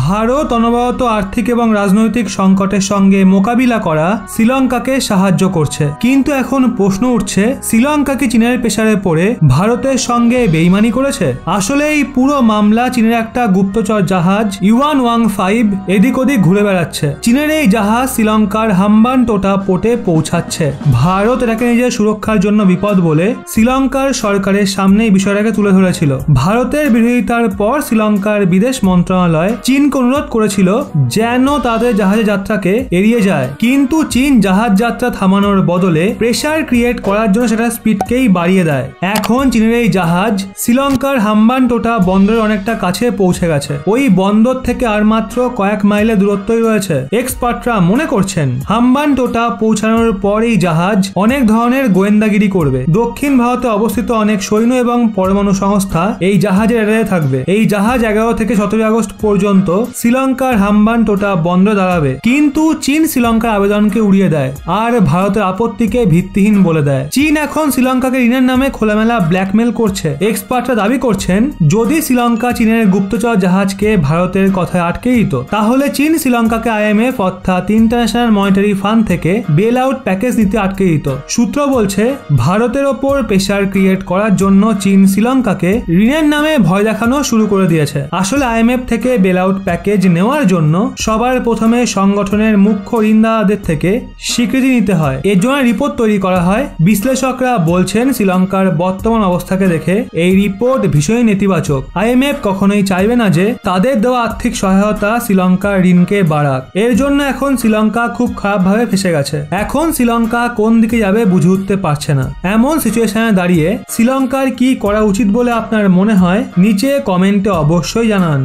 ভারত অনবরত আর্থিক এবং রাজনৈতিক সংকটের সঙ্গে মোকাবিলা করা শ্রীলঙ্কাকে সাহায্য করছে, কিন্তু এখন প্রশ্ন উঠছে শ্রীলঙ্কা কি চীনের প্রেসারে পড়ে ভারতের সঙ্গে বেইমানি করেছে? আসলে এই পুরো মামলা চীনের একটা গুপ্তচর জাহাজ ইউয়ান-15 এদিক ওদিক ঘুরে বেড়াচ্ছে। চীনের এই জাহাজ শ্রীলঙ্কার হাম্বানটোটা পোর্টে পৌঁছাচ্ছে। ভারত এটাকে নিজের সুরক্ষার জন্য বিপদ বলে শ্রীলঙ্কার সরকারের সামনে এই বিষয়টাকে তুলে ধরেছিল। ভারতের বিরোধিতার পর শ্রীলঙ্কার বিদেশ মন্ত্রণালয় চীনকে অনুরোধ করেছিল যেন তাদের জাহাজের যাত্রাকে এড়িয়ে যায়, কিন্তু চীন জাহাজ যাত্রা থামানোর বদলে প্রেসার ক্রিয়েট করার জন্য সেটা স্পিডকেই বাড়িয়ে দেয়। এখন চীনের এই জাহাজ শ্রীলঙ্কার হাম্বানটোটা বন্দরের অনেকটা কাছে পৌঁছে গেছে। ওই বন্দর থেকে আর মাত্র কয়েক মাইলের দূরত্বই রয়েছে। এক্সপার্টরা মনে করছেন হাম্বানটোটা পৌঁছানোর পর এই জাহাজ অনেক ধরনের গোয়েন্দাগিরি করবে। দক্ষিণ ভারতে অবস্থিত অনেক সৈন্য এবং পরমাণু সংস্থা এই জাহাজের এড়াতে থাকবে। এই জাহাজ 11 থেকে 17 আগস্ট পর্যন্ত শ্রীলঙ্কার হাম্বানটোটা বন্দরে দাঁড়াবে, কিন্তু চীন শ্রীলঙ্কার আবেদনকে উড়িয়ে দেয় আর ভারতের আপত্তিকে ভিত্তিহীন বলে দেয়। চীন এখন শ্রীলঙ্কাকে ঋণের নামে খোলামেলা ব্ল্যাকমেল করছে। এক্সপার্টরা দাবি করছেন যদি শ্রীলঙ্কা চীনের গুপ্তচর জাহাজকে ভারতের কথায় আটকে দিত, তাহলে চীন শ্রীলঙ্কাকে IMF অর্থাৎ ইন্টারন্যাশনাল মনিটারি ফান্ড থেকে বেল আউট প্যাকেজ নিতে আটকে দিত। সূত্র বলছে ভারতের ওপর প্রেসার ক্রিয়েট করার জন্য চীন শ্রীলঙ্কাকে ঋণের নামে ভয় দেখানো শুরু করে দিয়েছে। আসলে IMF থেকে বেল আউট প্যাকেজ নেওয়ার জন্য সবার প্রথমে সংগঠনের মুখ্য ঋণদাতাদের থেকে স্বীকৃতি নিতে হয়। এর জন্য রিপোর্ট তৈরি করা হয়। বিশ্লেষকরা বলছেন শ্রীলঙ্কার বর্তমান অবস্থাকে দেখে এই রিপোর্ট ভীষণই নেতিবাচক। IMF কখনোই চাইবে না যে তাদের দেওয়া আর্থিক সহায়তা শ্রীলঙ্কার ঋণকে বাড়াক। এর জন্য এখন শ্রীলঙ্কা খুব খারাপভাবে ফেসে গেছে। এখন শ্রীলঙ্কা কোন দিকে যাবে বুঝে উঠতে পারছে না। এমন সিচুয়েশনে দাঁড়িয়ে শ্রীলঙ্কার কি করা উচিত বলে আপনার মনে হয় নিচে কমেন্টে অবশ্যই জানান।